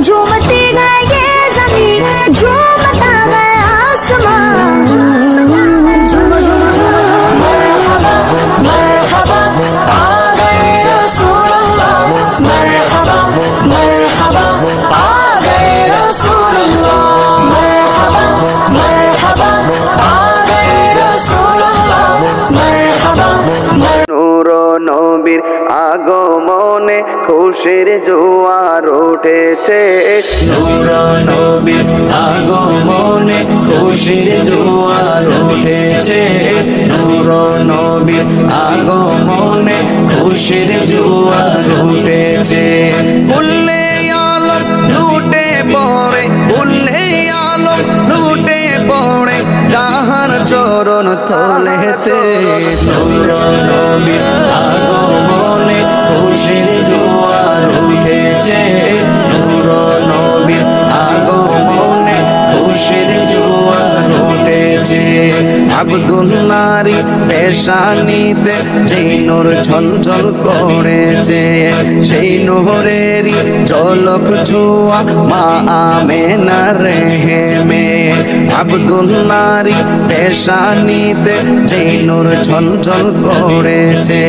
झूमती गए ये ज़मीन, झूमता गया आसमान। झूम झूम झूम मरहबा मरहबा आ गए रसूलुल्लाह, मरहबा मरहबा आ गए रसूलुल्लाह, मरहबा मरहबा आ गए रसूलुल्लाह, मरहबा। नूर नबीर আগমনে খুশির জোয়ার উঠেছে, নূর নবীর আগমনে খুশির জোয়ার উঠেছে, নূর নবীর আগমনে খুশির জোয়ার উঠেছে। উল্লে আলম লুটে পড়ে, উল্লে আলম লুটে পড়ে যাহার চরণ তলেতে, নূর নবীর আগমনে খুশির জোয়ার উঠেছে, নূর নবীর আগমনে খুশির জোয়ার উঠেছে। আব্দুল্লাহরি পেশানিতে যেই নূর ঝলঝল করেছে, সেই নূরেরই ঝলক ছোঁয়া মা আমেনার রেহেমে। আব্দুল্লাহরি পেশানিতে যেই নূর ঝলঝল করেছে,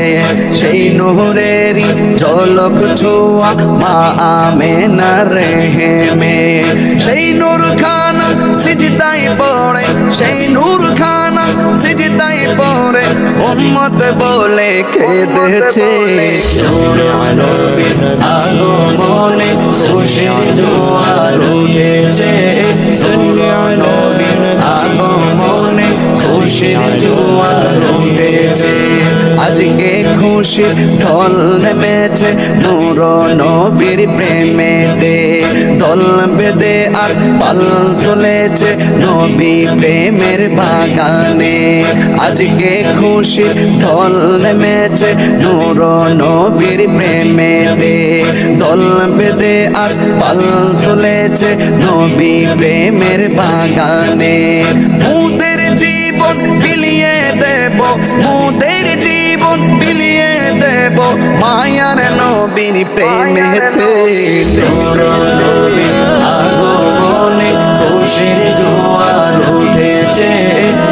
সেই নূরেরই ঝলক ছোঁয়া মা আমেনার রেহেমে। সেই নূর খানা সিজদায় পড়ে, সেই নূর খানা সিজদায় পড়ে উম্মত বলে কেঁদেছে, নূর নবীর আগমনে খুশির জোয়ার উঠেছে, নূর নবীর আগমনে খুশির জোয়ার উঠেছে। আজকে খুশির ঢল নেমেছে নূর নবীর প্রেমেতে, দল বেঁধে আজ পাল তুলেছে নবী প্রেমের বাগানে। আজকে খুশির ঢল নেমেছে নূর নবীর প্রেমেতে, দল বেঁধে আজ পাল তুলেছে নবী প্রেমের বাগানে। মুদের জীবন বিলিয়ে দেব, মুদের জীবন বিলিয়ে দেব মায়ার নবীর প্রেমেতে, নূর নবীর আগমনে খুশির জোয়ার উঠেছে,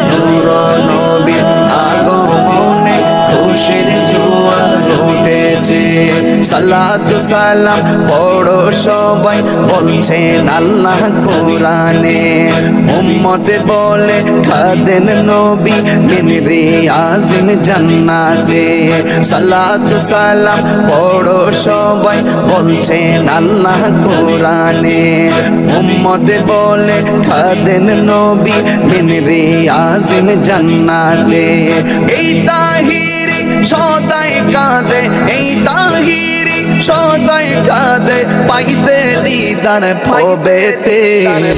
নূর নবীর আগমনে খুশির জোয়ার উঠেছে। সালাতু সালাম পড়ো সবাই বলছেন আল্লাহ কোরআনে, উম্মতে বলে খাদেন নবী মিন রিয়াজিন জান্নাতে। সালাতু সালাম পড়ো সবাই বলছেন আল্লাহ কোরআনে, উম্মতে বলে খাদেন নবী মিন রিয়াজিন জান্নাতে। এই তাহিরি সদাই কাঁদে, এই তাহিরি সদাই কাঁদে পাইতে দিদার পবেতে,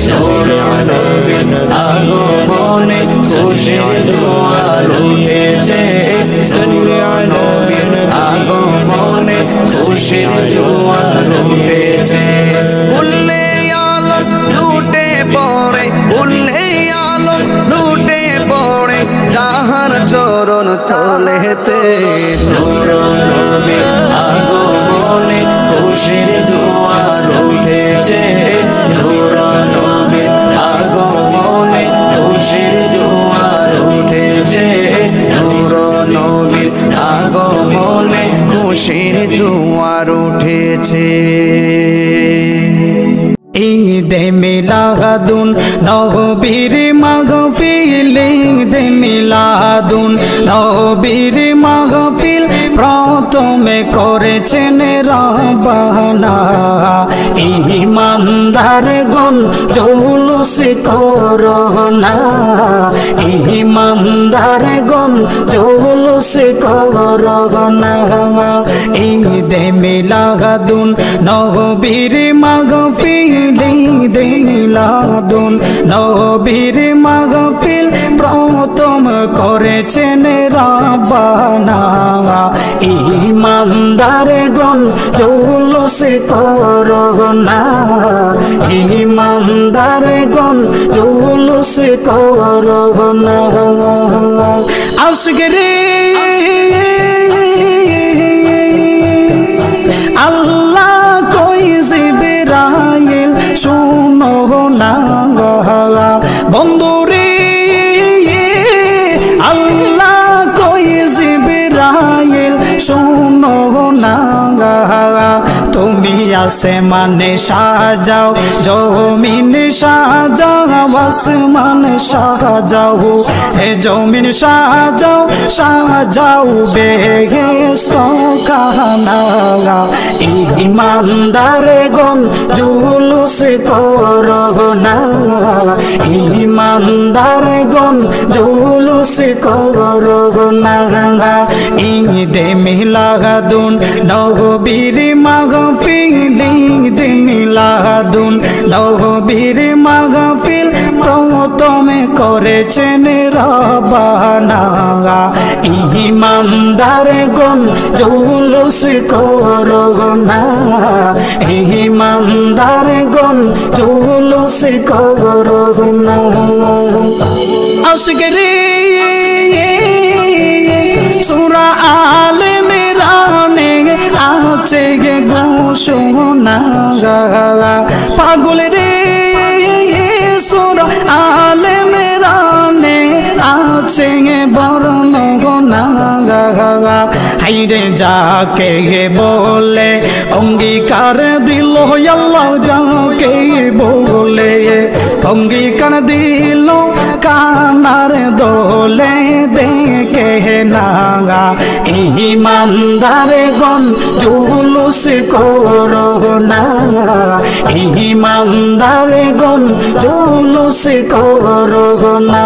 নূর নবীর আগমনে খুশির জোয়ার উঠেছে, নূর নবীর আগমনে খুশির জোয়ার উঠেছে। উল্লে আলম লুটে পড়ে, উল্লে আলম লুটে পড়ে যাহার চরণ তলেতে, নূর নবীর আগমনে খুশির জোয়ার উঠেছে, নূর নবীর আগমনে খুশির জোয়ার উঠেছে, নূর নবীর আগমনে খুশির জোয়ার উঠেছে। ঈদে মিলাদুন নবীর মাহফিল, ঈদে মিলাদুন নবীর মাহফিল প্রথমে করেছেন রব্বানা। ঈমানদারগণ জুলুস করোনা, ঈমানদারগণ জুলুস করোনা। ঈদে মিলাদুন নবীর মাহফিল, ঈদে মিলাদুন নবীর মাহফিল প্রথম করেছেন রব্বানা। ঈমানদারগণ জুলুস করোনা, ঈমানদারগণ জুলুস করোনা। আশিকরে আল্লাহ কই জিবরাইল আসমানে সাজাও জমিন সাজাও আসমান সাজাও হে জমিন সাজাও সাজাও বেহেশত খানা ইমানদারে গন জুলুস করো না ইমানদারে গন জুলুস করো না ঈদে মিলাদুন নবীর মাহফিল ঈদে মিলাদুন নবীর মাহফিল প্রথমে করেছেন রব্বানা ইমানদারে গন জুলুস করো না ইমানদারে গন জুলুস করো না আশিক রে সূরা আলে ইমরানে আছে ঘোষণা পাগল রে সূরা আলে ইমরানে আছে বর্ণনা হাইরে যাকে বলে অঙ্গীকার দিল আল্লাহ যাকে বলে অঙ্গীকার দিল কানার দোলে দেখে না ইমানদারে গন জুলুস করো না ইমানদারে গন জুলুস করো না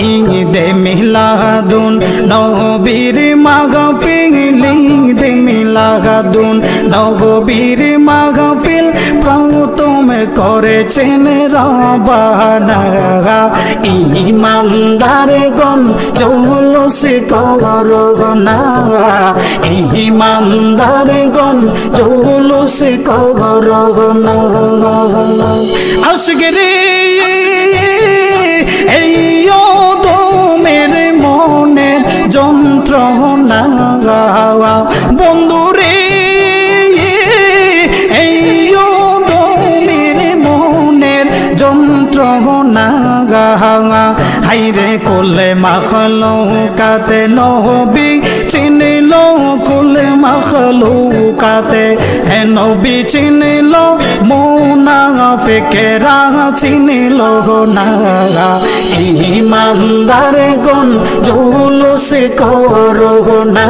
ঈদে মিলাদুন নবীর মাহফিল ঈদে মিলাদুন নবীর মাহফিল প্রথমে করেছেন রব্বানা ইমানদারে গন জুলুস করো না ইমানদারে গন জুলুস করো না আশিক রে এই দমের মনের যন্ত্রণা বন্ধুরে এই দমের মনের যন্ত্রণা হাইরে কোলে মাখলুকাতে নবী চিনিল কোলে মাখলুকাতে হে নবী চিনিল মুনাফিকেরা চিনিল না ইমানদারে গন জুলুস করো না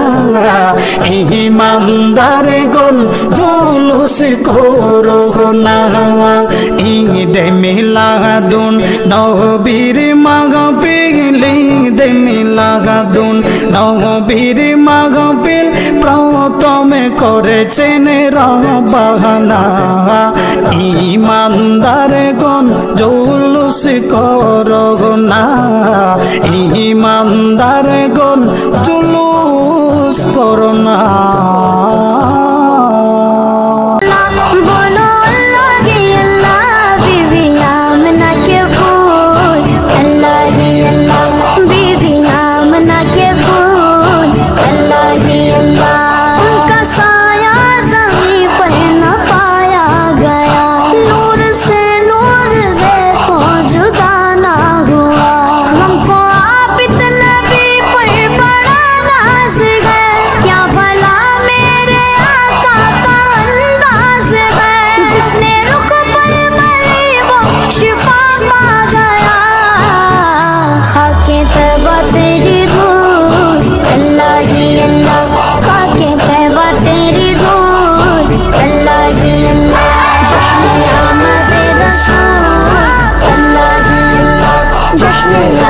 ইমানদারে গন জুলুস করো না ঈদে মিলাদুন নবীর মাহফিল ঈদে মিলাদুন নবীর মাহফিল প্রথমে করেছেন রব্বানা ইমানদারে গন জুলুস করো না ইমানদারে গন জুলুস করো না जश्न